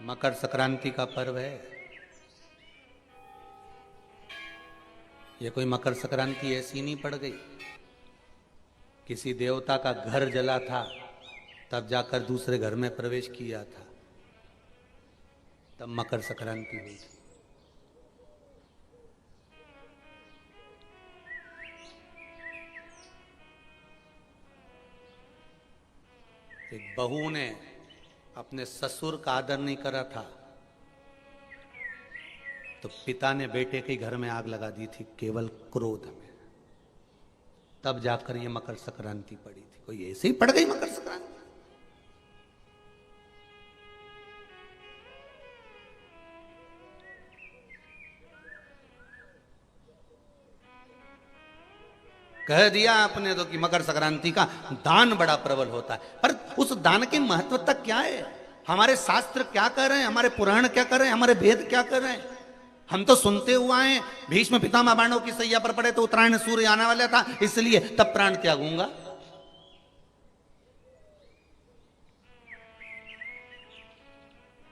मकर संक्रांति का पर्व है। ये कोई मकर संक्रांति ऐसी नहीं पड़ गई। किसी देवता का घर जला था तब जाकर दूसरे घर में प्रवेश किया था, तब मकर संक्रांति हुई थी। एक बहू ने अपने ससुर का आदर नहीं करा था तो पिता ने बेटे के घर में आग लगा दी थी, केवल क्रोध में। तब जाकर ये मकर संक्रांति पड़ी थी। कोई ऐसे ही पड़ गई मकर संक्रांति? कह दिया आपने तो कि मकर संक्रांति का दान बड़ा प्रबल होता है, पर उस दान की महत्वता क्या है? हमारे शास्त्र क्या कर रहे हैं, हमारे पुराण क्या कर रहे हैं, हमारे वेद क्या कर रहे हैं? हम तो सुनते हुए आए भीष्म पितामह बाणों की सैया पर पड़े तो उत्तरायण सूर्य आने वाला था, इसलिए तब प्राण त्यागूंगा।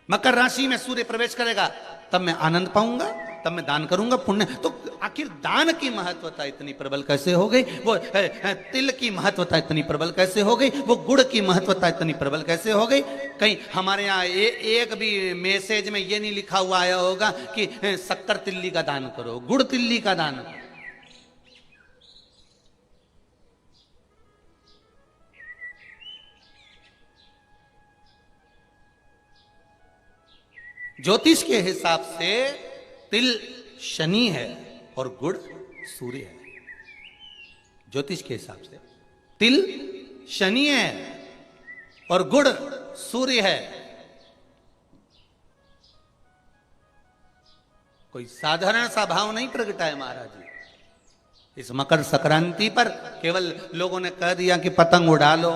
मकर राशि में सूर्य प्रवेश करेगा तब मैं आनंद पाऊंगा, तब मैं दान करूंगा, पुण्य। तो आखिर दान की महत्वता इतनी प्रबल कैसे हो गई? वो तिल की महत्वता इतनी प्रबल कैसे हो गई? वो गुड़ की महत्वता इतनी प्रबल कैसे हो गई? कहीं हमारे यहाँ एक भी मैसेज में ये नहीं लिखा हुआ आया होगा कि शक्कर तिल्ली का दान करो, गुड़ तिल्ली का दान करो। ज्योतिष के हिसाब से तिल शनि है और गुड़ सूर्य है। ज्योतिष के हिसाब से तिल शनि है और गुड़ सूर्य है। कोई साधारण सा भाव नहीं प्रगटा है महाराज जी। इस मकर संक्रांति पर केवल लोगों ने कह दिया कि पतंग उड़ा लो,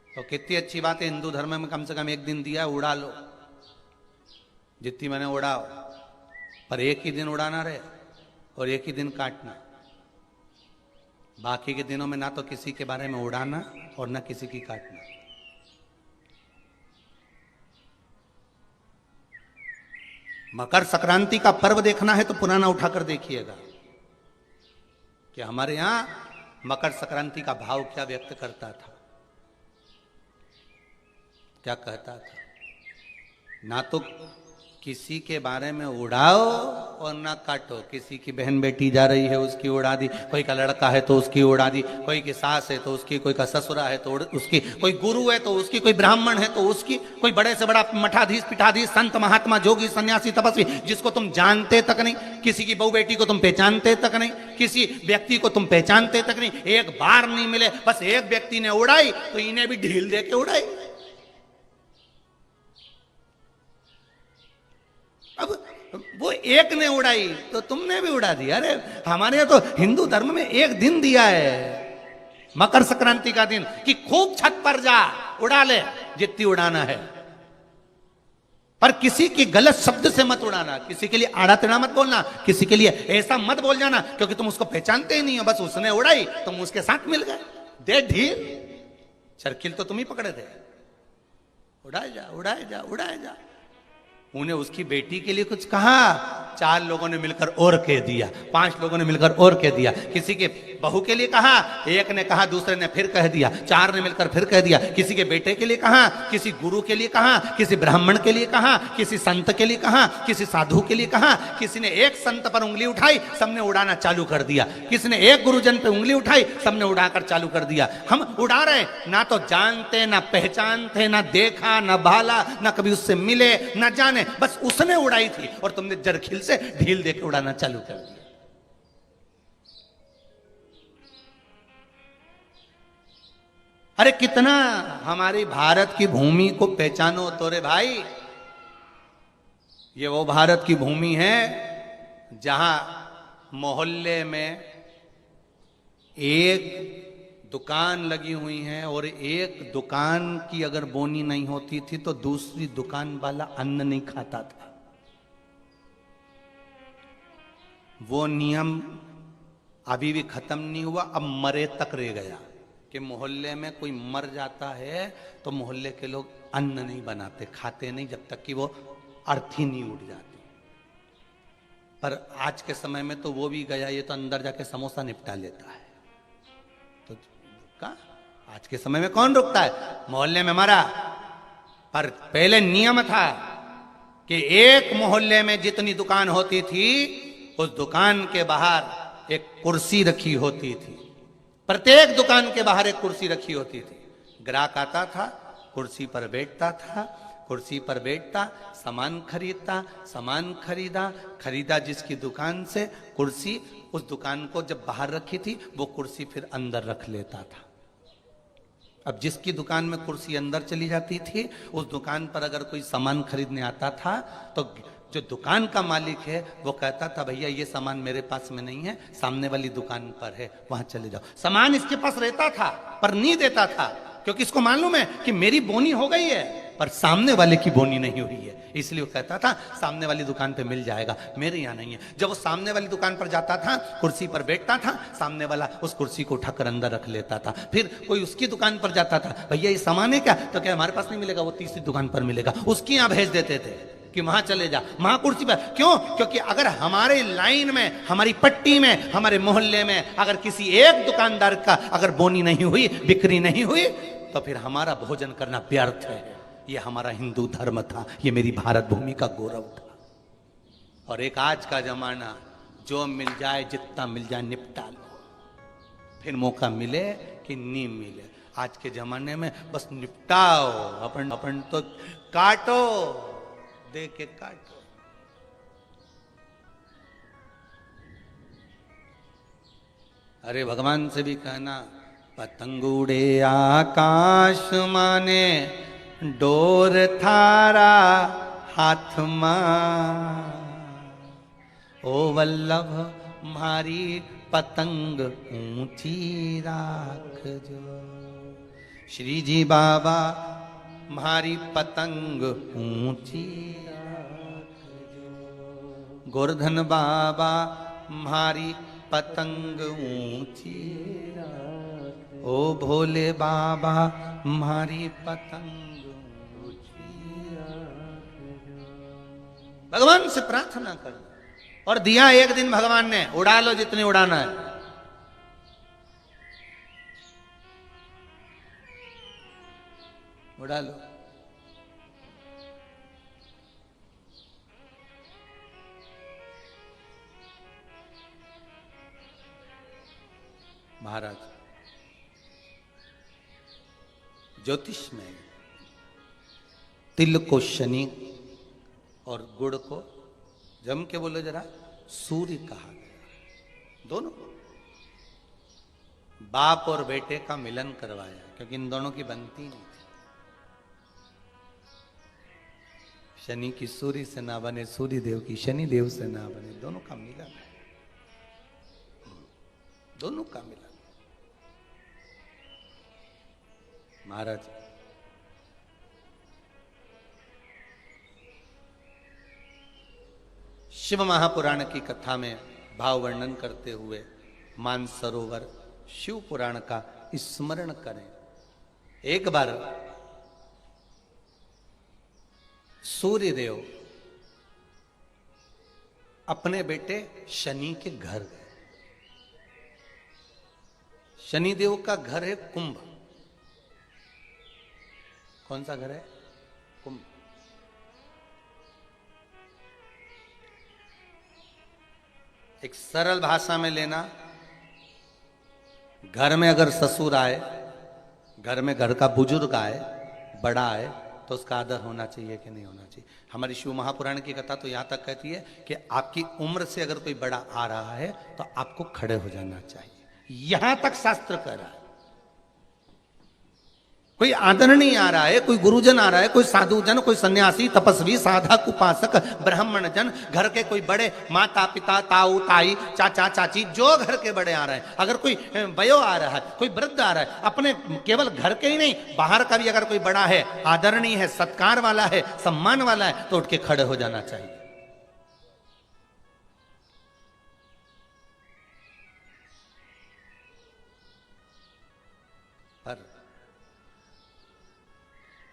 तो कितनी अच्छी बात है। हिंदू धर्म में कम से कम एक दिन दिया, उड़ा लो, जितनी मैंने उड़ाओ, पर एक ही दिन उड़ाना रहे और एक ही दिन काटना। बाकी के दिनों में ना तो किसी के बारे में उड़ाना और ना किसी की काटना। मकर संक्रांति का पर्व देखना है तो पुराना उठाकर देखिएगा कि हमारे यहां मकर संक्रांति का भाव क्या व्यक्त करता था, क्या कहता था। ना तो किसी के बारे में उड़ाओ और ना काटो। किसी की बहन बेटी जा रही है उसकी उड़ा दी, कोई का लड़का है तो उसकी उड़ा दी, कोई की सास है तो उसकी, कोई का ससुरा है तो उसकी, कोई गुरु है तो उसकी, कोई ब्राह्मण है तो उसकी, कोई बड़े से बड़ा मठाधीश पीठाधीश संत महात्मा जोगी सन्यासी तपस्वी जिसको तुम जानते तक नहीं, किसी की बहू बेटी को तुम पहचानते तक नहीं, किसी व्यक्ति को तुम पहचानते तक नहीं, एक बार नहीं मिले, बस एक व्यक्ति ने उड़ाई तो इन्हें भी ढील दे के उड़ाई। अब वो एक ने उड़ाई तो तुमने भी उड़ा दिया। अरे हमारे यहाँ तो हिंदू धर्म में एक दिन दिया है मकर संक्रांति का दिन कि खूब छत पर जा उड़ा ले जितनी उड़ाना है, पर किसी की गलत शब्द से मत उड़ाना, किसी के लिए आड़ा टेढ़ा मत बोलना, किसी के लिए ऐसा मत बोल जाना क्योंकि तुम उसको पहचानते ही नहीं हो। बस उसने उड़ाई तुम उसके साथ मिल गए, दे ढील। सर्किल तो तुम ही पकड़े थे। उड़ाए जा उड़ाए जा उड़ाए जा। उन्हें उसकी बेटी के लिए कुछ कहा, 4 लोगों ने मिलकर और कह दिया, 5 लोगों ने मिलकर और कह दिया। किसी के बहू के लिए कहा, एक ने कहा, दूसरे ने फिर कह दिया, 4 ने मिलकर फिर कह दिया। किसी के बेटे के लिए कहा, किसी गुरु के लिए कहा, किसी ब्राह्मण के लिए कहा, किसी संत के लिए कहा, किसी साधु के लिए कहा। किसी ने एक संत पर उंगली उठाई, सबने उड़ाना चालू कर दिया। किसी ने एक गुरुजन पे उंगली उठाई, सबने उड़ाकर चालू कर दिया। हम उड़ा रहे, ना तो जानते ना पहचानते, ना देखा ना भाला, ना कभी उससे मिले ना जाने, बस उसने उड़ाई थी और तुमने जरखिल से ढील देकर उड़ाना चालू कर दिया। अरे कितना हमारी भारत की भूमि को पहचानो तो रे भाई। ये वो भारत की भूमि है जहां मोहल्ले में एक दुकान लगी हुई है और एक दुकान की अगर बोनी नहीं होती थी तो दूसरी दुकान वाला अन्न नहीं खाता था। वो नियम अभी भी खत्म नहीं हुआ, अब मरे तक रह गया कि मोहल्ले में कोई मर जाता है तो मोहल्ले के लोग अन्न नहीं बनाते, खाते नहीं जब तक कि वो अर्थी नहीं उठ जाती। पर आज के समय में तो वो भी गया, ये तो अंदर जाके समोसा निपटा लेता है। तो का आज के समय में कौन रुकता है? मोहल्ले में मरा, पर पहले नियम था कि एक मोहल्ले में जितनी दुकान होती थी उस दुकान के बाहर एक कुर्सी रखी होती थी। प्रत्येक दुकान के बाहर एक कुर्सी रखी होती थी। ग्राहक आता था, कुर्सी पर बैठता था, कुर्सी पर बैठता, सामान खरीदता, सामान खरीदा जिसकी दुकान से कुर्सी, उस दुकान को जब बाहर रखी थी वो कुर्सी फिर अंदर रख लेता था। अब जिसकी दुकान में कुर्सी अंदर चली जाती थी, उस दुकान पर अगर कोई सामान खरीदने आता था तो जो दुकान का मालिक है वो कहता था भैया ये सामान मेरे पास में नहीं है, सामने वाली दुकान पर है, वहां चले जाओ। सामान इसके पास रहता था पर नहीं देता था, क्योंकि इसको मालूम है कि मेरी बोनी हो गई है पर सामने वाले की बोनी नहीं हुई है, इसलिए वो कहता था सामने वाली दुकान पे मिल जाएगा, मेरे यहाँ नहीं है। जब वो सामने वाली दुकान पर जाता था, कुर्सी पर बैठता था, सामने वाला उस कुर्सी को उठाकर अंदर रख लेता था। फिर कोई उसकी दुकान पर जाता था, भैया ये सामान है क्या? तो क्या हमारे पास नहीं मिलेगा, वो तीसरी दुकान पर मिलेगा, उसकी यहाँ भेज देते थे कि वहां चले जा, वहां कुर्सी पर। क्यों? क्योंकि अगर हमारे लाइन में, हमारी पट्टी में, हमारे मोहल्ले में अगर किसी एक दुकानदार का अगर बोनी नहीं हुई, बिक्री नहीं हुई, तो फिर हमारा भोजन करना व्यर्थ है। ये हमारा हिंदू धर्म था, ये मेरी भारत भूमि का गौरव था। और एक आज का जमाना, जो मिल जाए जितना मिल जाए निपटा लो, फिर मौका मिले कि नहीं मिले। आज के जमाने में बस निपटाओ, अपन तो काटो, दे के काटो। अरे भगवान से भी कहना, पतंग उड़े आकाश माने, डोर थारा हाथ मां, ओ वल्लभ मारी पतंग ऊंची राख जो। श्री जी बाबा मारी पतंग ऊंची राख जो, गोवर्धन बाबा मारी पतंग ऊंची राख, ओ भोले बाबा मारी पतंग ऊंची राख जो। भगवान से प्रार्थना कर, और दिया एक दिन भगवान ने, उड़ा लो जितनी उड़ाना है। उड़ा लो। महाराज ज्योतिष में तिल को शनि और गुड़ को, जम के बोलो जरा, सूर्य कहा गया। दोनों को बाप और बेटे का मिलन करवाया, क्योंकि इन दोनों की बनती नहीं थी। शनि की सूर्य से ना बने, सूर्य देव की शनि देव से ना बने, दोनों का मिलन, दोनों का मिलन। महाराज शिव महापुराण की कथा में भाव वर्णन करते हुए मानसरोवर शिव पुराण का स्मरण करें। एक बार सूर्यदेव अपने बेटे शनि के घर गए। शनिदेव का घर है कुंभ। कौन सा घर है? कुंभ। एक सरल भाषा में लेना, घर में अगर ससुर आए, घर में घर का बुजुर्ग आए, बड़ा आए, तो उसका आदर होना चाहिए कि नहीं होना चाहिए। हमारी शिव महापुराण की कथा तो यहां तक कहती है कि आपकी उम्र से अगर कोई बड़ा आ रहा है तो आपको खड़े हो जाना चाहिए। यहां तक शास्त्र कह रहा है। कोई आदरणीय आ रहा है, कोई गुरुजन आ रहा है, कोई साधु जन, कोई सन्यासी, तपस्वी, साधक, उपासक, ब्राह्मण जन, घर के कोई बड़े, माता पिता, ताऊ ताई, चाचा चाची, जो घर के बड़े आ रहे हैं, अगर कोई वयो आ रहा है, कोई वृद्ध आ रहा है, अपने केवल घर के ही नहीं बाहर का भी अगर कोई बड़ा है, आदरणीय है, सत्कार वाला है, सम्मान वाला है, तो उठ के खड़े हो जाना चाहिए। पर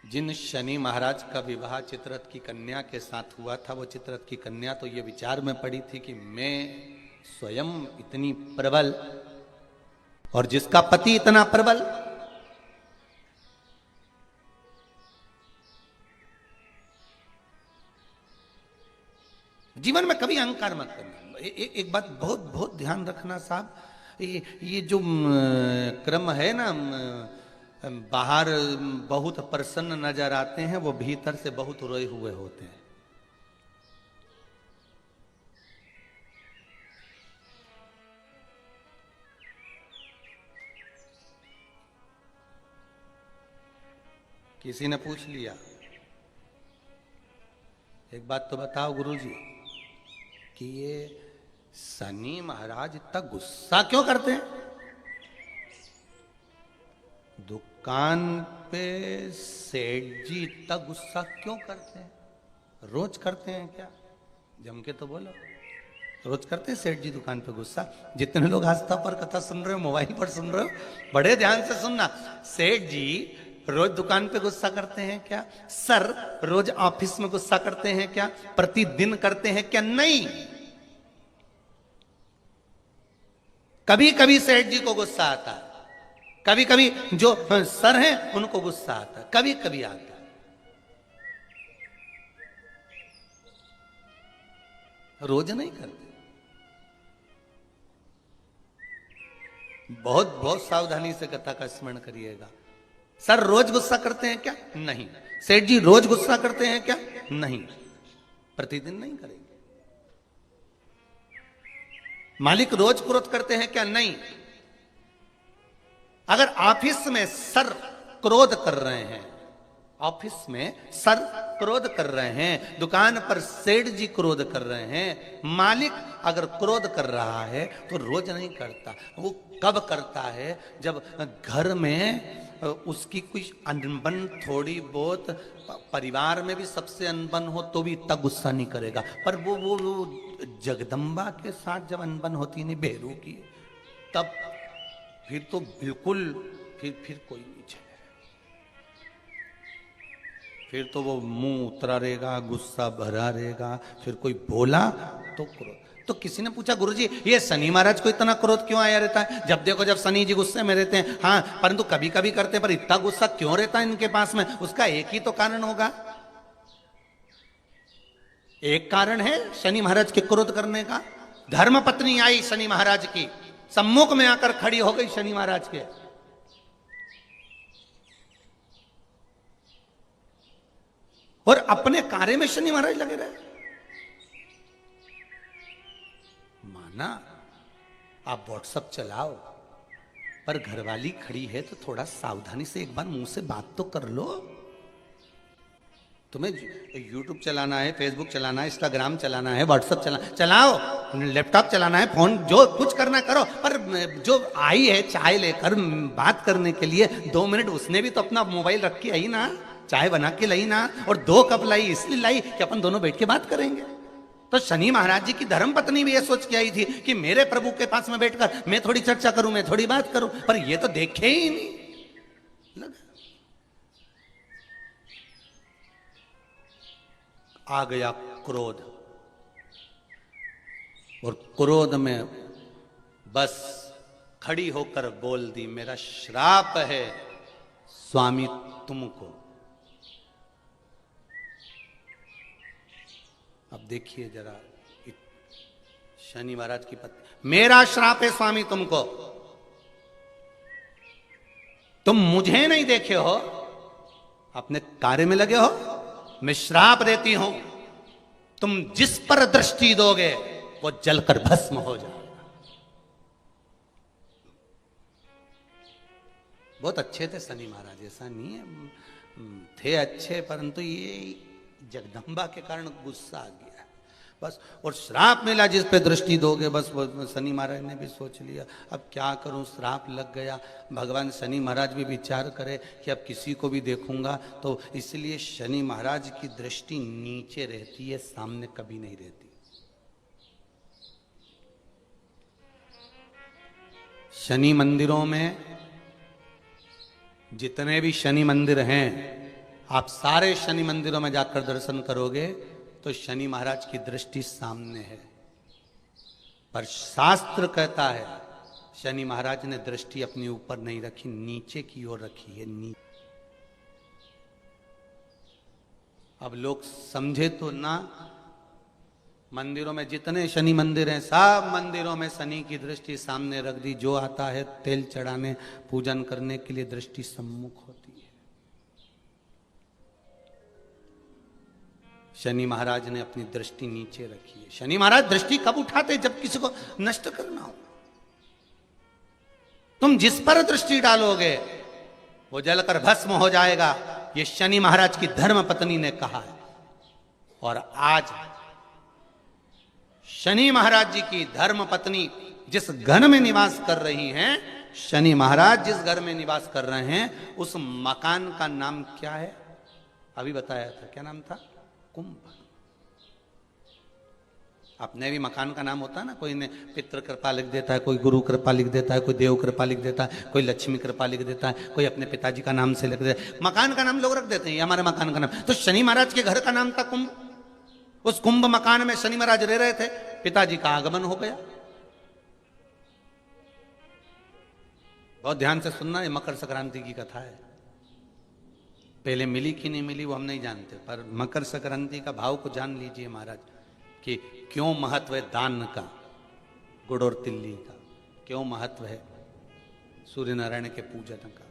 जिन शनि महाराज का विवाह चित्ररथ की कन्या के साथ हुआ था, वो चित्ररथ की कन्या तो ये विचार में पड़ी थी कि मैं स्वयं इतनी प्रबल और जिसका पति इतना प्रबल, जीवन में कभी अहंकार मत करना। एक बात बहुत बहुत ध्यान रखना साहब, ये जो क्रम है ना, बाहर बहुत प्रसन्न नजर आते हैं, वो भीतर से बहुत रोए हुए होते हैं। किसी ने पूछ लिया, एक बात तो बताओ गुरुजी कि ये शनि महाराज इतना गुस्सा क्यों करते हैं? दुकान पे सेठ जी इतना गुस्सा क्यों करते हैं? रोज करते हैं क्या? जम के तो बोलो, रोज करते हैं सेठ जी दुकान पे गुस्सा? जितने लोग आस्था पर कथा सुन रहे हो, मोबाइल पर सुन रहे हो, बड़े ध्यान से सुनना। सेठ जी रोज दुकान पे गुस्सा करते हैं क्या? सर रोज ऑफिस में गुस्सा करते हैं क्या? प्रतिदिन करते हैं क्या? नहीं। कभी कभी सेठ जी को गुस्सा आता है, कभी कभी जो सर हैं उनको गुस्सा आता है, कभी कभी आता है, रोज नहीं करते। बहुत बहुत सावधानी से कथा का स्मरण करिएगा। सर रोज गुस्सा करते हैं क्या? नहीं। सेठ जी रोज गुस्सा करते हैं क्या? नहीं। प्रतिदिन नहीं करेंगे। मालिक रोज क्रोध करते हैं क्या? नहीं। अगर ऑफिस में सर क्रोध कर रहे हैं, ऑफिस में सर क्रोध कर रहे हैं, दुकान पर सेठ जी क्रोध कर रहे हैं, मालिक अगर क्रोध कर रहा है तो रोज नहीं करता। वो कब करता है? जब घर में उसकी कुछ अनबन थोड़ी बहुत, परिवार में भी सबसे अनबन हो तो भी इतना गुस्सा नहीं करेगा। पर वो जगदम्बा के साथ जब अनबन होती नहीं बेरू की, तब फिर तो बिल्कुल फिर कोई नहीं चले, फिर तो वो मुंह उतरा रहेगा, गुस्सा भरा रहेगा। फिर कोई बोला तो क्रोध। तो किसी ने पूछा गुरुजी ये शनि महाराज को इतना क्रोध क्यों आया रहता है? जब देखो जब शनि जी गुस्से में रहते हैं। हाँ, परंतु कभी कभी करते हैं, पर इतना गुस्सा क्यों रहता है इनके पास में? उसका एक ही तो कारण होगा। एक कारण है शनि महाराज के क्रोध करने का। धर्म पत्नी आई शनि महाराज की, सम्मुख में आकर खड़ी हो गई शनि महाराज के, और अपने कार्य में शनि महाराज लगे रहे। माना आप व्हाट्सएप चलाओ, पर घरवाली खड़ी है तो थोड़ा सावधानी से एक बार मुंह से बात तो कर लो। तुम्हें यूट्यूब चलाना है, फेसबुक चलाना है, इंस्टाग्राम चलाना है, व्हाट्सएप चलाओ, लैपटॉप चलाना है, फोन जो कुछ करना करो, पर जो आई है चाय लेकर बात करने के लिए 2 मिनट, उसने भी तो अपना मोबाइल रख के आई ना, चाय बना के लाई ना, और 2 कप लाई इसलिए लाई कि अपन दोनों बैठ के बात करेंगे। तो शनि महाराज जी की धर्म पत्नी भी ये सोच के आई थी कि मेरे प्रभु के पास में बैठकर मैं थोड़ी चर्चा करूं, मैं थोड़ी बात करूं, पर ये तो देखे ही नहीं। आ गया क्रोध, और क्रोध में बस खड़ी होकर बोल दी, मेरा श्राप है स्वामी तुमको। अब देखिए जरा शनि महाराज की पत्नी, मेरा श्राप है स्वामी तुमको, तुम मुझे नहीं देखे हो, अपने कार्य में लगे हो, मैं श्राप देती हूं, तुम जिस पर दृष्टि दोगे वो जलकर भस्म हो जाएगा। बहुत अच्छे थे शनि महाराज, ऐसा नहीं है, थे अच्छे, परंतु ये जगदम्बा के कारण गुस्सा आ गया बस, और श्राप मिला जिस पे दृष्टि दोगे, बस वो शनि महाराज ने भी सोच लिया अब क्या करूं, श्राप लग गया। भगवान शनि महाराज भी विचार करे कि अब किसी को भी देखूंगा तो, इसलिए शनि महाराज की दृष्टि नीचे रहती है, सामने कभी नहीं रहती। शनि मंदिरों में जितने भी शनि मंदिर हैं, आप सारे शनि मंदिरों में जाकर दर्शन करोगे तो शनि महाराज की दृष्टि सामने है, पर शास्त्र कहता है शनि महाराज ने दृष्टि अपने ऊपर नहीं रखी, नीचे की ओर रखी है। अब लोग समझे तो ना, मंदिरों में जितने शनि मंदिर हैं सब मंदिरों में शनि की दृष्टि सामने रख दी। जो आता है तेल चढ़ाने पूजन करने के लिए दृष्टि सम्मुख होती है। शनि महाराज ने अपनी दृष्टि नीचे रखी है। शनि महाराज दृष्टि कब उठाते? जब किसी को नष्ट करना हो। तुम जिस पर दृष्टि डालोगे वो जलकर भस्म हो जाएगा, ये शनि महाराज की धर्म पत्नी ने कहा है। और आज शनि महाराज जी की धर्म पत्नी जिस घर में निवास कर रही हैं, शनि महाराज जिस घर में निवास कर रहे हैं, उस मकान का नाम क्या है? अभी बताया था, क्या नाम था? कुंभ। अपने भी मकान का नाम होता है ना, कोई ने पितृ कृपा लिख देता है, कोई गुरु कृपा लिख देता है, कोई देव कृपा लिख देता है, कोई लक्ष्मी कृपा लिख देता है, कोई अपने पिताजी का नाम से लिख देता है। मकान का नाम लोग रख देते हैं, ये हमारे मकान का नाम। तो शनि महाराज के घर का नाम था कुंभ। उस कुंभ मकान में शनि महाराज रह रहे थे, पिताजी का आगमन हो गया। बहुत ध्यान से सुनना, ये मकर संक्रांति की कथा है। पहले मिली कि नहीं मिली वो हम नहीं जानते, पर मकर संक्रांति का भाव को जान लीजिए महाराज कि क्यों महत्व है दान का, गुड़ और तिल्ली का, क्यों महत्व है सूर्य नारायण के पूजन का।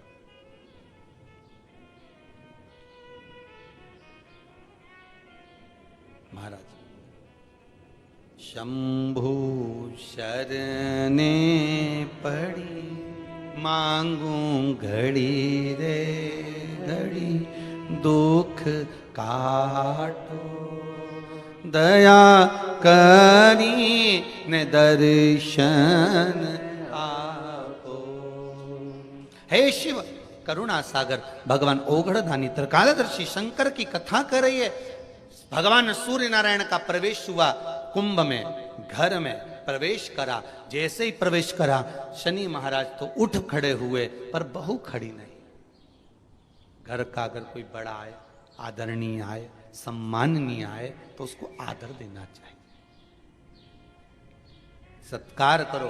महाराज शंभु शरणे पड़ी मांगू घड़ी रे घड़ी, दुख काटो दया करी ने दर्शन आपो। हे शिव करुणा सागर भगवान ओघड़दानी त्रिकालदर्शी शंकर की कथा कर रही है। भगवान सूर्य नारायण का प्रवेश हुआ कुंभ में, घर में प्रवेश करा। जैसे ही प्रवेश करा शनि महाराज तो उठ खड़े हुए, पर बहू खड़ी नहीं। घर का अगर कोई बड़ा आए, आदरणीय आए, सम्माननीय आए, तो उसको आदर देना चाहिए, सत्कार करो।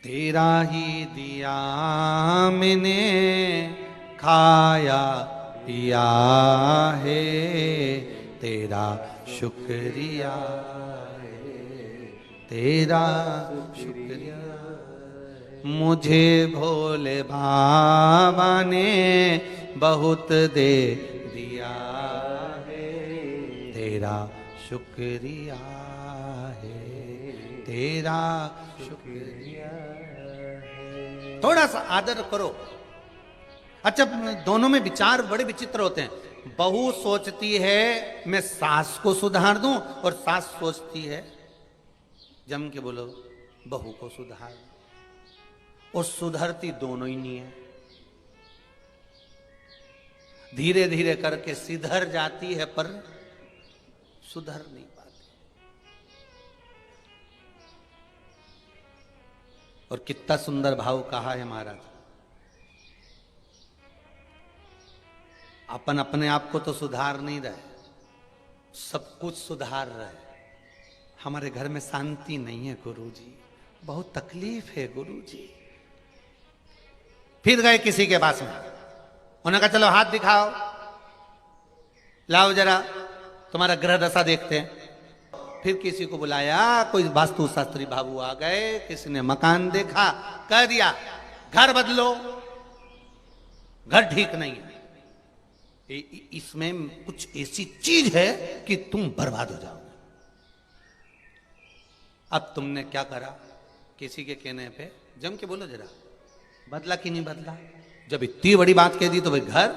तेरा ही दिया मैंने खाया पिया है, तेरा शुक्रिया है, तेरा शुक्रिया। मुझे भोले बाबा ने बहुत दे दिया है, तेरा शुक्रिया है, तेरा शुक्रिया है। थोड़ा सा आदर करो। अच्छा, दोनों में विचार बड़े विचित्र होते हैं। बहू सोचती है मैं सास को सुधार दूं, और सास सोचती है, जम के बोलो, बहू को सुधार। और सुधरती दोनों ही नहीं है। धीरे धीरे करके सिधर जाती है, पर सुधर नहीं पाती। और कितना सुंदर भाव कहा है महाराज, अपन अपने आप को तो सुधार नहीं रहे, सब कुछ सुधार रहे। हमारे घर में शांति नहीं है गुरुजी, बहुत तकलीफ है गुरुजी। फिर गए किसी के पास में, उन्होंने कहा चलो हाथ दिखाओ, लाओ जरा तुम्हारा ग्रह दशा देखते हैं। फिर किसी को बुलाया, कोई वास्तु शास्त्री बाबू आ गए, किसी ने मकान देखा, कह दिया घर बदलो, घर ठीक नहीं है, इसमें कुछ ऐसी चीज है कि तुम बर्बाद हो जाओगे। अब तुमने क्या करा? किसी के कहने पे जम के बोलो जरा, बदला कि नहीं बदला? जब इतनी बड़ी बात कह दी तो भाई घर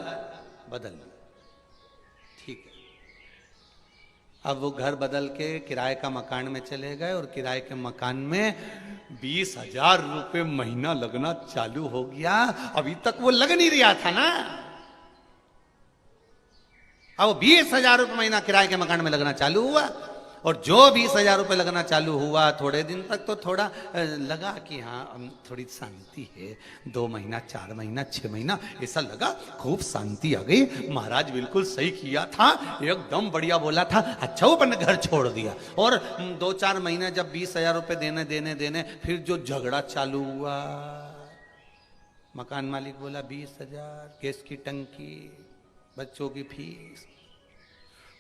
बदल, ठीक है। अब वो घर बदल के किराए का मकान में चले गए, और किराए के मकान में 20,000 रुपए महीना लगना चालू हो गया। अभी तक वो लग नहीं रहा था ना, अब 20,000 रुपए महीना किराए के मकान में लगना चालू हुआ। और जो 20,000 रुपये लगना चालू हुआ, थोड़े दिन तक तो थोड़ा लगा कि हाँ थोड़ी शांति है, 2 महीना 4 महीना 6 महीना ऐसा लगा, खूब शांति आ गई, महाराज बिल्कुल सही किया था, एकदम बढ़िया बोला था, अच्छा वो अपने घर छोड़ दिया। और 2-4 महीने जब 20,000 रुपये देने फिर जो झगड़ा चालू हुआ, मकान मालिक बोला 20,000, गैस की टंकी, बच्चों की फीस,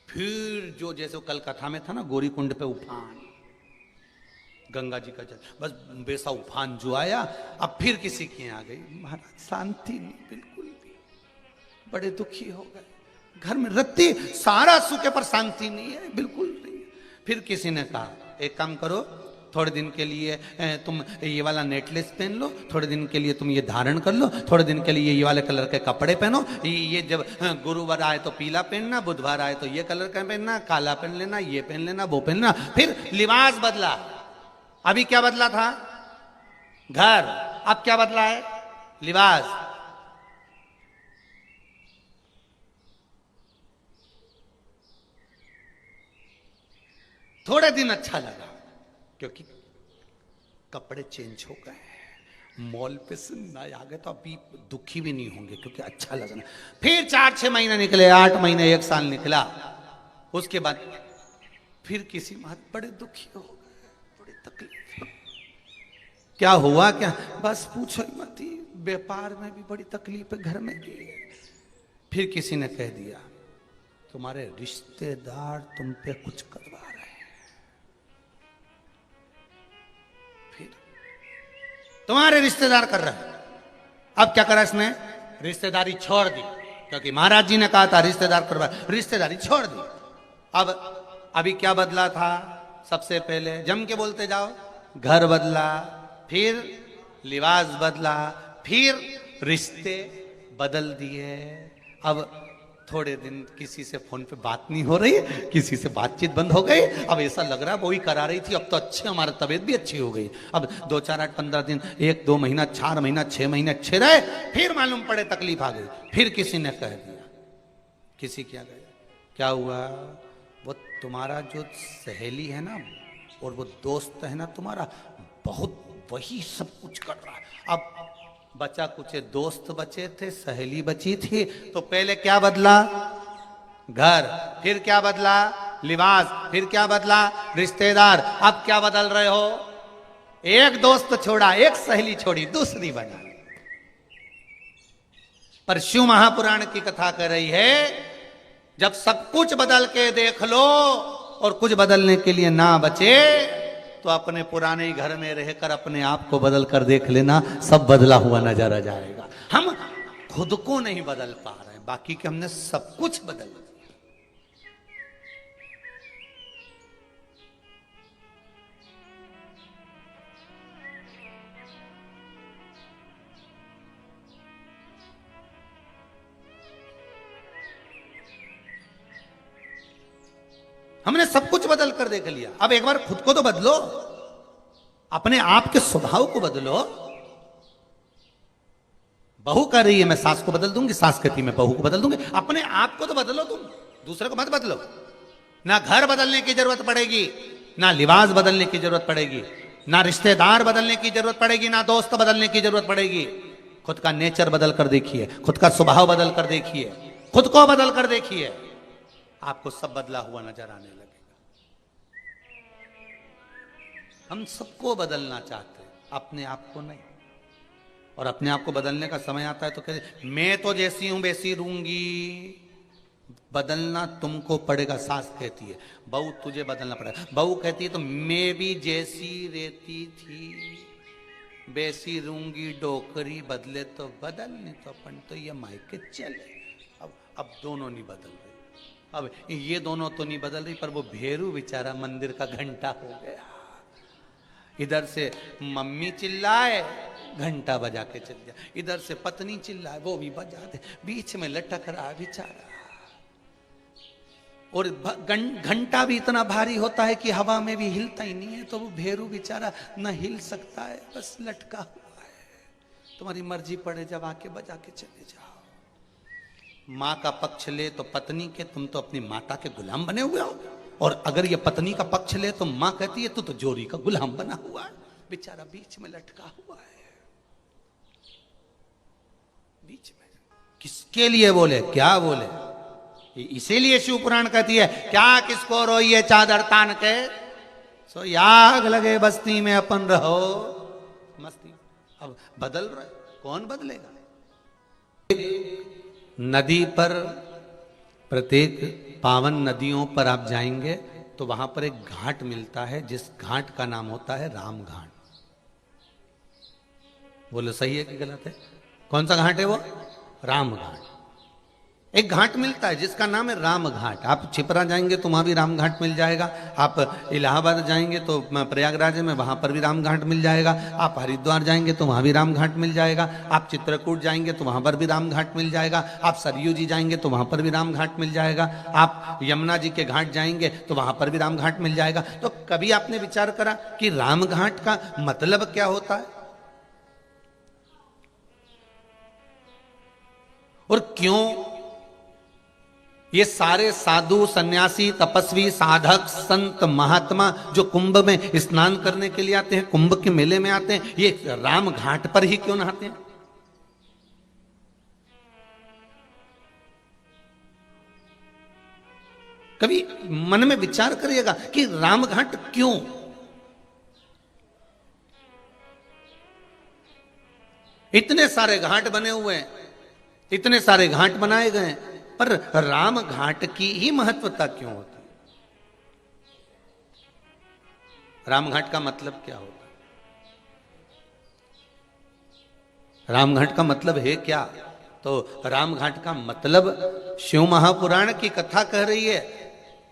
फिर जो जैसे कल कथा में था ना, गौरी कुंड पे उफान, गंगा जी का जल, बस वैसा उफान जो आया, अब फिर किसी के यहाँ आ गई, महाराज शांति नहीं बिल्कुल भी, बड़े दुखी हो गए, घर में रत्ती सारा सूखे पर शांति नहीं है, बिल्कुल नहीं। फिर किसी ने कहा एक काम करो, थोड़े दिन के लिए तुम ये वाला नेकलेस पहन लो, थोड़े दिन के लिए तुम ये धारण कर लो, थोड़े दिन के लिए ये वाले कलर के कपड़े पहनो, ये जब गुरुवार आए तो पीला पहनना, बुधवार आए तो ये कलर का पहनना, काला पहन लेना, ये पहन लेना, वो पहनना। फिर लिबास बदला। अभी क्या बदला था? घर। अब क्या बदला है? लिबास। थोड़े दिन अच्छा लगा क्योंकि कपड़े चेंज हो गए, मॉल पे से नए आ गए, तो अभी दुखी भी नहीं होंगे क्योंकि अच्छा लगना। फिर 4-6 महीने निकले, 8 महीने, 1 साल निकला, उसके बाद फिर किसी बात बड़े दुखी हो गए, बड़ी तकलीफ। क्या हुआ? क्या? बस पूछो ही मत, व्यापार में भी बड़ी तकलीफ है, घर में भी। फिर किसी ने कह दिया तुम्हारे रिश्तेदार तुम पे कुछ करवा रहे हैं, तुम्हारे रिश्तेदार कर रहे हैं। अब क्या करा इसने? रिश्तेदारी छोड़ दी, क्योंकि महाराज जी ने कहा था रिश्तेदार करवा, रिश्तेदारी छोड़ दी। अब अभी क्या बदला था? सबसे पहले जम के बोलते जाओ, घर बदला, फिर लिबास बदला, फिर रिश्ते बदल दिए। अब थोड़े दिन किसी से फोन पे बात नहीं हो रही, किसी से बातचीत बंद हो गई। अब ऐसा लग रहा है वो ही करा रही थी, अब तो अच्छे, हमारी तबीयत भी अच्छी हो गई। अब 2, 4, 8, 15 दिन, 1-2 महीना, 4 महीना, 6 महीने अच्छे रहे, फिर मालूम पड़े तकलीफ आ गई। फिर किसी ने कह दिया, किसी क्या गया, क्या हुआ? वो तुम्हारा जो सहेली है ना और वो दोस्त है ना तुम्हारा, बहुत वही सब कुछ कर रहा है। अब बचा कुछ दोस्त बचे थे, सहेली बची थी, तो पहले क्या बदला? घर। फिर क्या बदला? लिबास। फिर क्या बदला? रिश्तेदार। अब क्या बदल रहे हो? एक दोस्त छोड़ा, एक सहेली छोड़ी, दूसरी बना। पर शिव महापुराण की कथा कर रही है, जब सब कुछ बदल के देख लो और कुछ बदलने के लिए ना बचे, तो अपने पुराने घर में रहकर अपने आप को बदल कर देख लेना, सब बदला हुआ नजर आ जाएगा। हम खुद को नहीं बदल पा रहे हैं, बाकी के हमने सब कुछ बदल दिया। हमने सब कुछ बदल कर देख लिया। अब एक बार खुद को तो बदलो, अपने आप के स्वभाव को बदलो। बहू कह रही है मैं सास को बदल दूंगी, सास कहती मैं बहू को बदल दूंगी। अपने आप को तो बदलो, तुम दूसरे को मत बदलो। ना घर बदलने की जरूरत पड़ेगी, ना लिबास बदलने की जरूरत पड़ेगी, ना रिश्तेदार बदलने की जरूरत पड़ेगी, ना दोस्त बदलने की जरूरत पड़ेगी। खुद का नेचर बदल कर देखिए, खुद का स्वभाव बदल कर देखिए, खुद को बदल कर देखिए, आपको सब बदला हुआ नजर आने लगेगा। हम सबको बदलना चाहते हैं, अपने आप को नहीं। और अपने आप को बदलने का समय आता है तो कहते मैं तो जैसी हूं वैसी रहूंगी। बदलना तुमको पड़ेगा, सास कहती है। बहू तुझे बदलना पड़ेगा। बहू कहती है तो मैं भी जैसी रहती थी वैसी रहूंगी, डोकरी बदले तो बदल, नहीं तो अपन तो ये मायके चले। अब दोनों नहीं बदल रहे। अब ये दोनों तो नहीं बदल रही, पर वो भेरू बेचारा मंदिर का घंटा हो गया। इधर से मम्मी चिल्लाए, घंटा बजा के चल गया। इधर से पत्नी चिल्लाए, वो भी बजा दे, बीच में लटक रहा बेचारा। और घंटा भी इतना भारी होता है कि हवा में भी हिलता ही नहीं है, तो वो भेरू बेचारा न हिल सकता है, बस लटका हुआ है। तुम्हारी मर्जी पड़े जब आके बजा के चले जाओ। माँ का पक्ष ले तो पत्नी के, तुम तो अपनी माता के गुलाम बने हुए हो। और अगर ये पत्नी का पक्ष ले तो मां कहती है तू तो जोरी का गुलाम बना हुआ है, बेचारा बीच में लटका हुआ है। बीच में किसके लिए बोले, क्या बोले? इसीलिए शिव पुराण कहती है, क्या किसको रोइए चादर तान के, सो याग लगे बस्ती में अपन रहो मस्ती। अब बदल रहे, कौन बदलेगा? नदी पर, प्रत्येक पावन नदियों पर आप जाएंगे तो वहां पर एक घाट मिलता है, जिस घाट का नाम होता है राम घाट। बोलो सही है कि गलत है? कौन सा घाट है वो? राम घाट। एक घाट मिलता है जिसका नाम है राम घाट। आप छिपरा जाएंगे तो वहां भी राम घाट मिल जाएगा, आप इलाहाबाद जाएंगे तो प्रयागराज में वहां पर भी राम घाट मिल जाएगा, आप हरिद्वार जाएंगे तो वहां भी राम घाट मिल जाएगा, आप चित्रकूट जाएंगे तो वहां पर भी राम घाट मिल जाएगा, आप सरयू जी जाएंगे तो वहां पर भी राम घाट मिल जाएगा, आप यमुना जी के घाट जाएंगे तो वहां पर भी राम घाट मिल जाएगा। तो कभी आपने विचार करा कि राम घाट का मतलब क्या होता है और क्यों ये सारे साधु सन्यासी तपस्वी साधक संत महात्मा जो कुंभ में स्नान करने के लिए आते हैं, कुंभ के मेले में आते हैं, ये राम घाट पर ही क्यों नहाते हैं? कभी मन में विचार करिएगा कि राम घाट क्यों? इतने सारे घाट बने हुए हैं, इतने सारे घाट बनाए गए हैं, पर राम घाट की ही महत्वता क्यों होती है? राम घाट का मतलब क्या होता है? राम घाट का मतलब है क्या? तो राम घाट का मतलब शिव महापुराण की कथा कह रही है,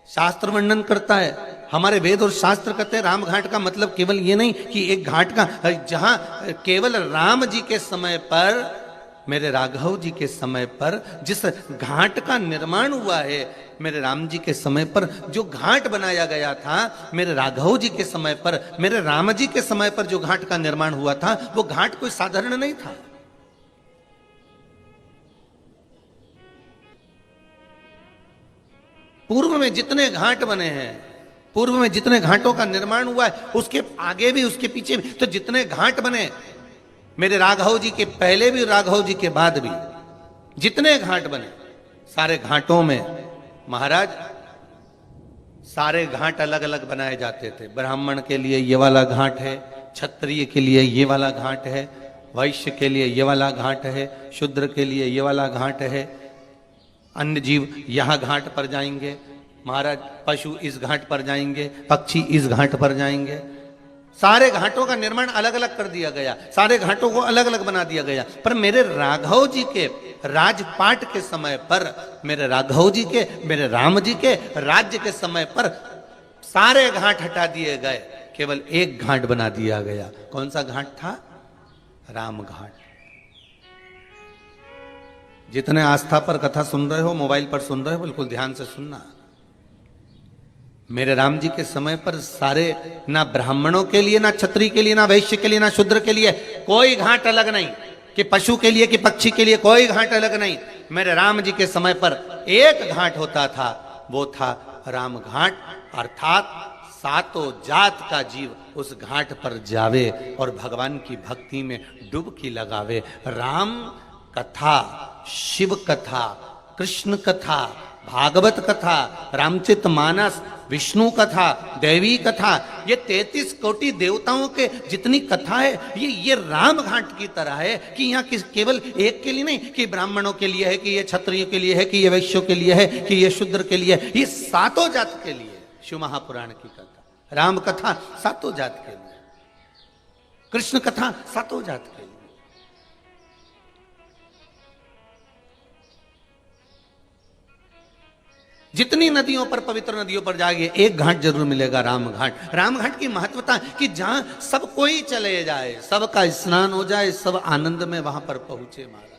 शास्त्र वर्णन करता है, हमारे वेद और शास्त्र कहते हैं राम घाट का मतलब केवल ये नहीं कि एक घाट का जहां केवल राम जी के समय पर, मेरे राघव जी के समय पर जिस घाट का निर्माण हुआ है, मेरे राम जी के समय पर जो घाट बनाया गया था, मेरे राघव जी के समय पर, मेरे राम जी के समय पर जो घाट का निर्माण हुआ था, वो घाट कोई साधारण नहीं था। पूर्व में जितने घाट बने हैं, पूर्व में जितने घाटों का निर्माण हुआ है, उसके आगे भी उसके पीछे भी तो जितने घाट बने, मेरे राघव जी के पहले भी राघव जी के बाद भी जितने घाट बने, सारे घाटों में महाराज सारे घाट अलग अलग बनाए जाते थे। ब्राह्मण के लिए ये वाला घाट है, क्षत्रिय के लिए ये वाला घाट है, वैश्य के लिए ये वाला घाट है, शूद्र के लिए ये वाला घाट है, अन्य जीव यहां घाट पर जाएंगे महाराज, पशु इस घाट पर जाएंगे, पक्षी इस घाट पर जाएंगे। सारे घाटों का निर्माण अलग अलग कर दिया गया, सारे घाटों को अलग अलग बना दिया गया। पर मेरे राघव जी के राजपाट के समय पर, मेरे राघव जी के, मेरे राम जी के राज्य के समय पर सारे घाट हटा दिए गए, केवल एक घाट बना दिया गया। कौन सा घाट था? राम घाट। जितने आस्था पर कथा सुन रहे हो, मोबाइल पर सुन रहे हो, बिल्कुल ध्यान से सुनना। मेरे राम जी के समय पर सारे, ना ब्राह्मणों के लिए, ना क्षत्रिय के लिए, ना वैश्य के लिए, ना शूद्र के लिए कोई घाट अलग नहीं, कि पशु के लिए कि पक्षी के लिए कोई घाट अलग नहीं। मेरे राम जी के समय पर एक घाट होता था, वो था राम घाट, अर्थात सातों जात का जीव उस घाट पर जावे और भगवान की भक्ति में डुबकी लगावे। राम कथा, शिव कथा, कृष्ण कथा, भागवत कथा, रामचरित मानस, विष्णु कथा, देवी कथा, ये 33 कोटि देवताओं के जितनी कथा है, ये राम घाट की तरह है कि यहाँ केवल एक के लिए नहीं, कि ब्राह्मणों के लिए है, कि ये क्षत्रियों के लिए है, कि ये वैश्यों के लिए है, कि ये शूद्र के लिए है, ये सातों जात के लिए। शिव महापुराण की कथा, राम कथा सातों जात के लिए, कृष्ण कथा सातों जात के लिए। जितनी नदियों पर, पवित्र नदियों पर जाएंगे, एक घाट जरूर मिलेगा, राम घाट। राम घाट की महत्वता कि जहां सब कोई चले जाए, सबका स्नान हो जाए, सब आनंद में वहां पर पहुंचे महाराज।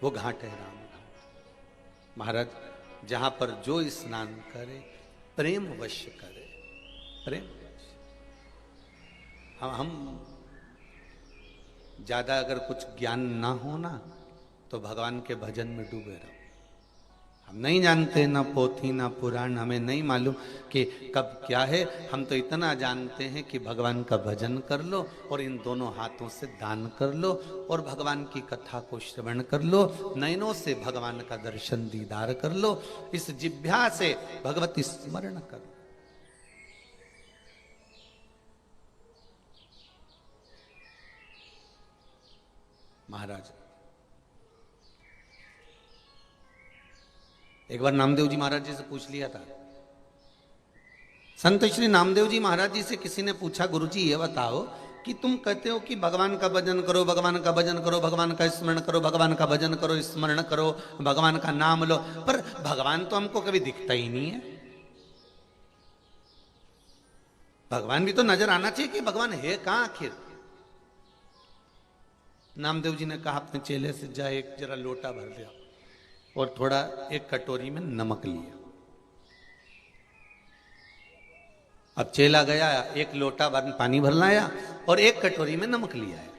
वो घाट है राम घाट महाराज, जहां पर जो स्नान करे प्रेम वश करे, प्रेम। हम ज्यादा अगर कुछ ज्ञान ना हो ना तो भगवान के भजन में डूबे रहो। हम नहीं जानते ना पोथी ना पुराण, हमें नहीं मालूम कि कब क्या है। हम तो इतना जानते हैं कि भगवान का भजन कर लो और इन दोनों हाथों से दान कर लो और भगवान की कथा को श्रवण कर लो, नयनों से भगवान का दर्शन दीदार कर लो, इस जिह्वा से भगवती स्मरण कर लो। महाराज एक बार नामदेव जी महाराज जी से पूछ लिया था। संत श्री नामदेव जी महाराज जी से किसी ने पूछा, गुरुजी ये बताओ कि तुम कहते हो कि भगवान का भजन करो, भगवान का भजन करो, भगवान का स्मरण करो, भगवान का भजन करो, स्मरण करो, भगवान का नाम लो, पर भगवान तो हमको कभी दिखता ही नहीं है। भगवान भी तो नजर आना चाहिए कि भगवान है कहां आखिर। नामदेव जी ने कहा अपने चेले से, जा एक जरा लोटा भर लिया और थोड़ा एक कटोरी में नमक लिया। अब चेला गया, एक लोटा पानी भर लाया और एक कटोरी में नमक लिया है।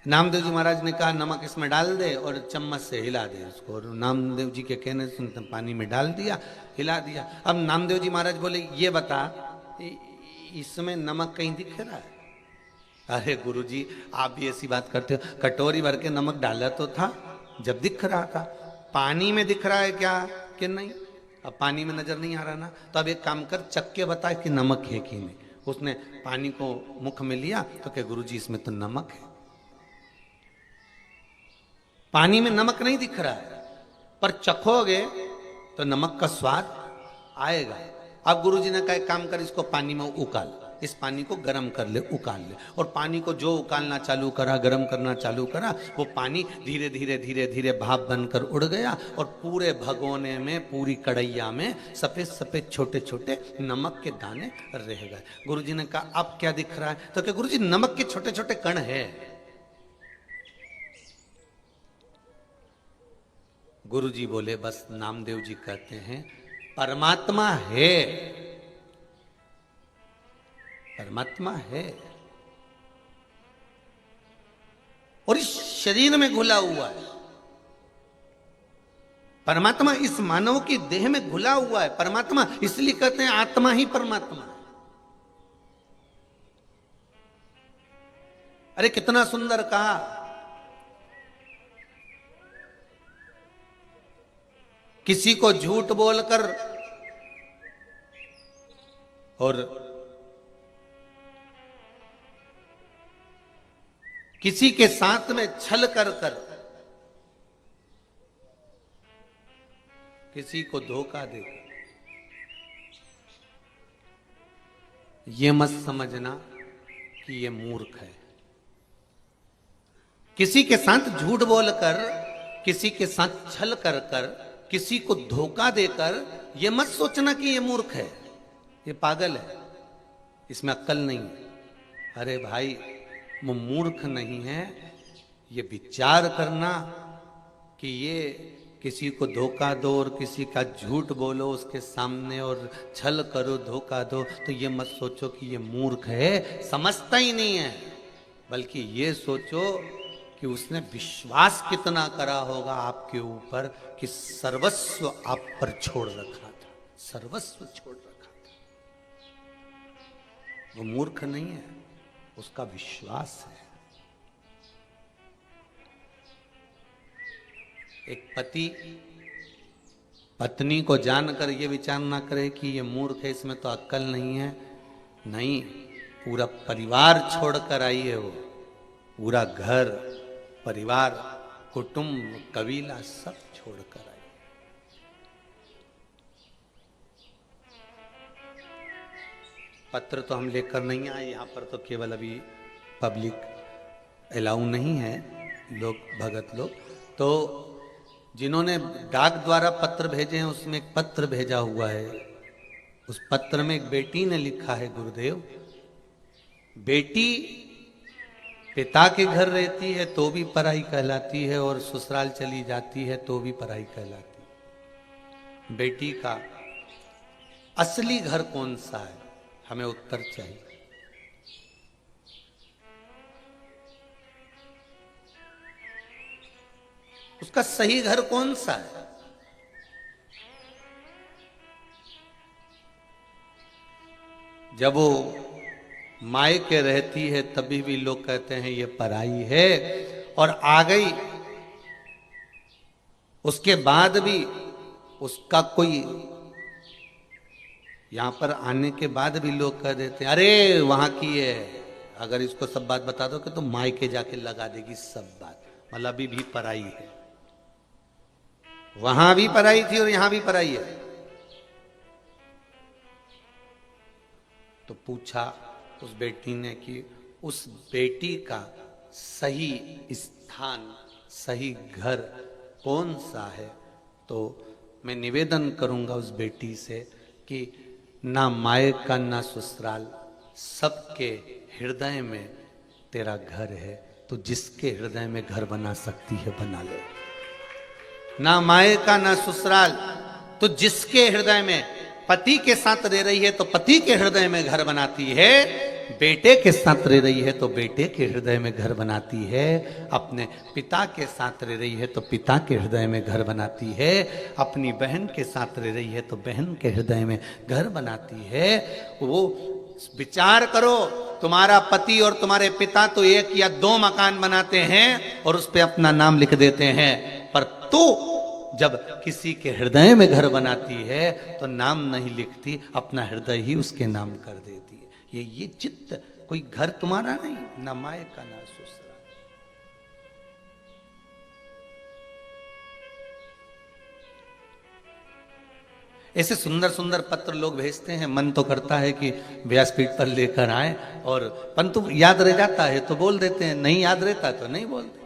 नामदेव जी महाराज ने कहा नमक इसमें डाल दे और चम्मच से हिला दे उसको, और नामदेव जी के कहने से पानी में डाल दिया, हिला दिया। अब नामदेव जी महाराज बोले, ये बता इसमें नमक कहीं दिख रहा है? अरे गुरुजी आप भी ऐसी बात करते हो, कटोरी भर के नमक डाला तो था जब दिख रहा था, पानी में दिख रहा है क्या कि नहीं? अब पानी में नजर नहीं आ रहा ना, तो अब एक काम कर, चख के बता कि नमक है कि नहीं। उसने पानी को मुख में लिया तो क्या गुरुजी इसमें तो नमक है। पानी में नमक नहीं दिख रहा है, पर चखोगे तो नमक का स्वाद आएगा। अब गुरुजी ने कहा एक काम कर, इसको पानी में उकाल, इस पानी को गर्म कर ले, उकाल ले। और पानी को जो उकालना चालू करा, गर्म करना चालू करा, वो पानी धीरे धीरे धीरे धीरे भाप बनकर उड़ गया और पूरे भगोने में, पूरी कढ़ैया में सफेद सफेद छोटे छोटे नमक के दाने रह गए। गुरुजी ने कहा अब क्या दिख रहा है? तो क्या गुरुजी नमक के छोटे छोटे कण है। गुरुजी बोले बस नामदेव जी कहते हैं परमात्मा है, परमात्मा है और इस शरीर में घुला हुआ है। परमात्मा इस मानव की देह में घुला हुआ है। परमात्मा इसलिए कहते हैं आत्मा ही परमात्मा है। अरे कितना सुंदर कहा। किसी को झूठ बोलकर और किसी के साथ में छल कर किसी को धोखा देकर, ये मत समझना कि ये मूर्ख है। किसी के साथ झूठ बोलकर, किसी के साथ छल कर किसी को धोखा देकर, ये मत सोचना कि ये मूर्ख है, ये पागल है, इसमें अक्ल नहीं है। अरे भाई वो मूर्ख नहीं है, ये विचार करना कि ये किसी को धोखा दो और किसी का झूठ बोलो उसके सामने और छल करो, धोखा दो, तो ये मत सोचो कि ये मूर्ख है, समझता ही नहीं है। बल्कि ये सोचो कि उसने विश्वास कितना करा होगा आपके ऊपर कि सर्वस्व आप पर छोड़ रखा था, सर्वस्व छोड़ रखा था। वो मूर्ख नहीं है, उसका विश्वास है। एक पति पत्नी को जानकर ये विचार ना करे कि ये मूर्ख है, इसमें तो अक्ल नहीं है। नहीं, पूरा परिवार छोड़कर आई है वो, पूरा घर परिवार कुटुंब कबीला सब छोड़कर आई। पत्र तो हम लेकर नहीं आए, यहाँ पर तो केवल अभी पब्लिक अलाउ नहीं है, लोग भगत लोग। तो जिन्होंने डाक द्वारा पत्र भेजे हैं उसमें एक पत्र भेजा हुआ है। उस पत्र में एक बेटी ने लिखा है, गुरुदेव बेटी पिता के घर रहती है तो भी पराई कहलाती है और ससुराल चली जाती है तो भी पराई कहलाती है। बेटी का असली घर कौन सा है, हमें उत्तर चाहिए। उसका सही घर कौन सा है? जब वो मायके रहती है तभी भी लोग कहते हैं ये पराई है, और आ गई उसके बाद भी उसका कोई, यहां पर आने के बाद भी लोग कह देते हैं अरे वहां की है, अगर इसको सब बात बता दो कि तो मायके जाके लगा देगी सब बात, मतलब अभी भी पराई है। वहां भी पराई थी और यहां भी पराई है। तो पूछा उस बेटी ने कि उस बेटी का सही स्थान, सही घर कौन सा है? तो मैं निवेदन करूंगा उस बेटी से कि ना मायका ना ससुराल, सबके हृदय में तेरा घर है, तो जिसके हृदय में घर बना सकती है बना ले। ना मायका ना ससुराल, तो जिसके हृदय में, पति के साथ रह रही है तो पति के हृदय में घर बनाती है, बेटे के साथ रह रही है तो बेटे के हृदय में घर बनाती है, अपने पिता के साथ रह रही है तो पिता के हृदय में घर बनाती है, अपनी बहन के साथ रह रही है तो बहन के हृदय में घर बनाती है। वो विचार करो, तुम्हारा पति और तुम्हारे पिता तो एक या दो मकान बनाते हैं और उस पर अपना नाम लिख देते हैं, पर तू जब किसी के हृदय में घर बनाती है तो नाम नहीं लिखती, अपना हृदय ही उसके नाम कर देती है। ये चित्त, कोई घर तुम्हारा नहीं, ना मायका ना ससुराल। ऐसे सुंदर सुंदर पत्र लोग भेजते हैं, मन तो करता है कि व्यासपीठ पर लेकर आए, और परंतु याद रह जाता है तो बोल देते हैं, नहीं याद रहता तो नहीं बोलते।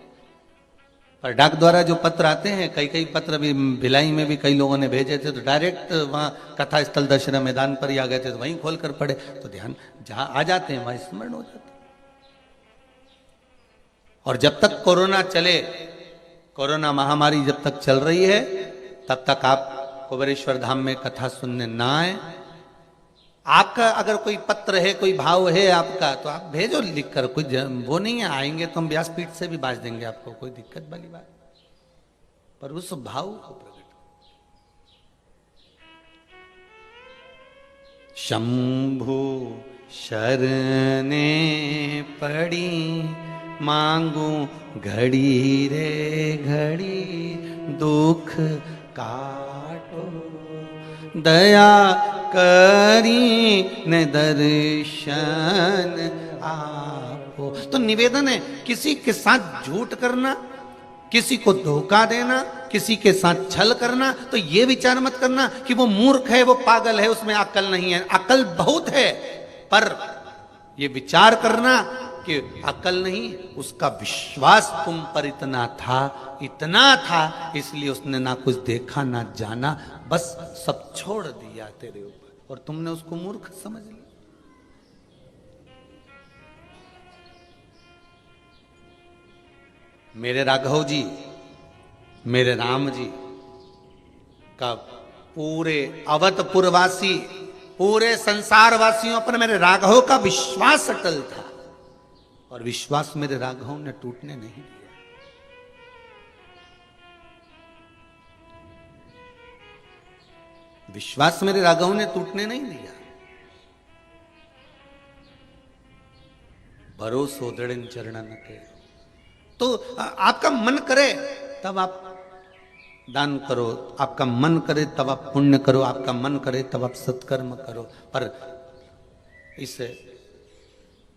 पर डाक द्वारा जो पत्र आते हैं, कई कई पत्र भी भिलाई में भी कई लोगों ने भेजे थे, तो डायरेक्ट वहाँ कथा स्थल दशहरा मैदान पर ही आ गए थे, तो वहीं खोल कर पढ़े, तो ध्यान जहां आ जाते हैं वहां स्मरण हो जाते हैं। और जब तक कोरोना चले, कोरोना महामारी जब तक चल रही है, तब तक आप कुबेरेश्वर धाम में कथा सुनने ना आए। आपका अगर कोई पत्र है, कोई भाव है आपका, तो आप भेजो लिखकर, कोई वो नहीं है, आएंगे तो हम व्यासपीठ से भी बाज देंगे आपको, कोई दिक्कत वाली बात, पर उस भाव को प्रकट। शंभु शरणे पड़ी मांगू घड़ी रे घड़ी, दुख काटो दया करी न दर्शन आपो। तो निवेदन है, किसी के साथ झूठ करना, किसी को धोखा देना, किसी के साथ छल करना, तो ये विचार मत करना कि वो मूर्ख है, वो पागल है, उसमें अक्ल नहीं है। अक्ल बहुत है, पर ये विचार करना कि अक्ल नहीं, उसका विश्वास तुम पर इतना था, इसलिए उसने ना कुछ देखा ना जाना, बस सब छोड़ दिया तेरे ऊपर, और तुमने उसको मूर्ख समझ लिया। मेरे राघव जी, मेरे राम जी का पूरे अवधपुरवासी, पूरे संसार वासियों पर मेरे राघव का विश्वास अटल था, और विश्वास मेरे राघव ने टूटने नहीं दिया। विश्वास मेरे राघव ने टूटने नहीं दिया। भरोसो दृढ़ चरणन के। तो आपका मन करे तब आप दान करो, आपका मन करे तब आप पुण्य करो, आपका मन करे तब आप सत्कर्म करो, पर इस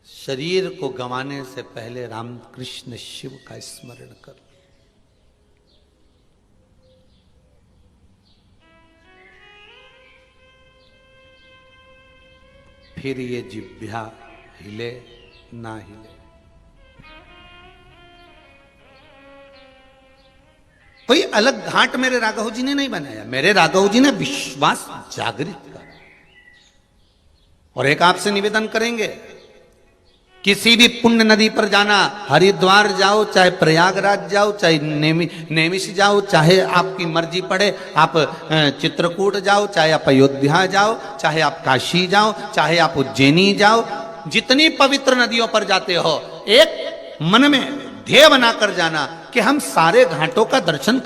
शरीर को गंवाने से पहले रामकृष्ण शिव का स्मरण करो। फिर ये जिह्वा हिले ना हिले। कोई अलग घाट मेरे राघव जी ने नहीं बनाया, मेरे राघव जी ने विश्वास जागृत करा। और एक आपसे निवेदन करेंगे, किसी भी पुण्य नदी पर जाना, हरिद्वार जाओ, चाहे प्रयागराज जाओ, चाहे नेमिष जाओ, चाहे आपकी मर्जी पड़े, आप चित्रकूट जाओ, चाहे आप अयोध्या जाओ, चाहे आप काशी जाओ, चाहे आप उज्जैनी जाओ, जितनी पवित्र नदियों पर जाते हो, एक मन में ध्येय बनाकर जाना कि हम सारे घाटों का दर्शन